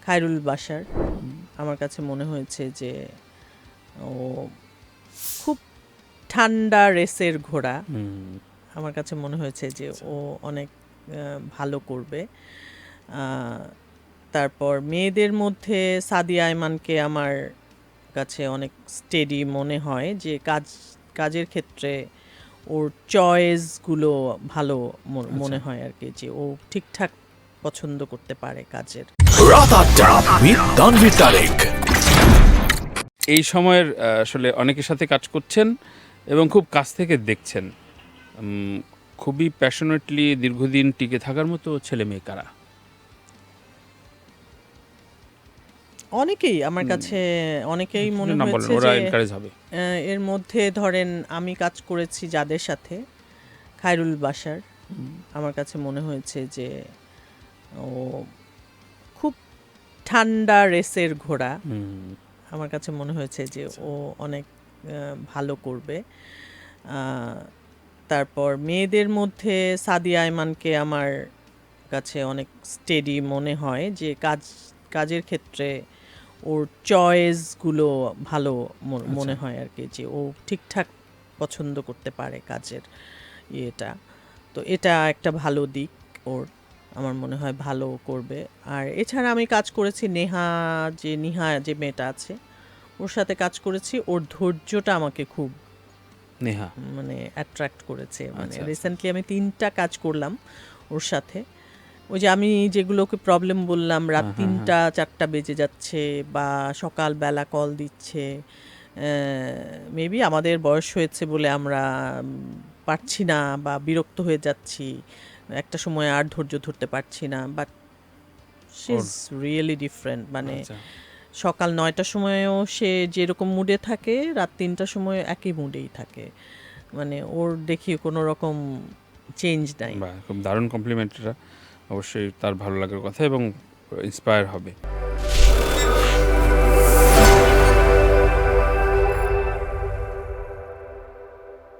খায়রুল বাশার। আমার কাছে মনে হয়েছে যে ও খুব ঠান্ডা রেসের ঘোড়া। আমার কাছে মনে হয়েছে যে ও অনেক ভালো করবে। তারপর মেয়েদের মধ্যে সাদিয়া আয়মানকে আমার কাছে অনেক স্টেডি মনে হয়, যে কাজের ক্ষেত্রে ওর চয়েসগুলো ভালো মনে হয় আর কি, যে ও ঠিকঠাক পছন্দ করতে পারে কাজের। রাত ৮টা with তানভীর তারেক। এই সময়ের আসলে অনেকের সাথে কাজ করছেন এবং খুব কাছ থেকে দেখছেন। খুবই প্যাশনেটলি দীর্ঘদিন টিকে থাকার মতো ছেলে মেয়ে কারা? অনেকেই আমার কাছে অনেকেই মনে না বলেন, হয়েছে ওরা যে এনকারেজ হবে। এর মধ্যে ধরেন আমি কাজ করেছি যাদের সাথে, খায়রুল বাশার। আমার কাছে মনে হয়েছে যে ও খুব ঠান্ডা রেসের ঘোড়া। আমার কাছে মনে হয়েছে যে ও অনেক ভালো করবে। তারপর মেয়েদের মধ্যে সাদিয়া আয়মানকে আমার কাছে অনেক স্টেডি মনে হয়, যে কাজের ক্ষেত্রে ওর চয়েসগুলো ভালো মনে হয় আর কি, যে ও ঠিকঠাক পছন্দ করতে পারে কাজের ইয়েটা। তো এটা একটা ভালো দিক ওর, আমার মনে হয় ভালো করবে। আর এছাড়া আমি কাজ করেছি নিহা যে মেয়েটা আছে, ওর সাথে কাজ করেছি। ওর ধৈর্যটা আমাকে খুব নেহা মানে অ্যাট্রাক্ট করেছে। মানে রিসেন্টলি আমি 3টা কাজ করলাম ওর সাথে। ওই যে আমি যেগুলোকে প্রবলেম বললাম, রাত 3টা 4টা বেজে যাচ্ছে বা সকালবেলা কল দিচ্ছে, মেবি আমাদের বয়স হয়েছে বলে আমরা পারছি না বা বিরক্ত হয়ে যাচ্ছি, একটা সময় আর ধৈর্য ধরতে পারছি না। But she is really different. মানে সকাল 9টার সময়ও সে যেরকম মুডে থাকে, রাত 3টার সময় একই মুডেই থাকে। মানে ওর দেখি কোনো রকম চেঞ্জ নাই। খুব দারুণ কমপ্লিমেন্ট, এটা অবশ্যই তার ভালো লাগার কথা এবং ইন্সপায়ার হবে।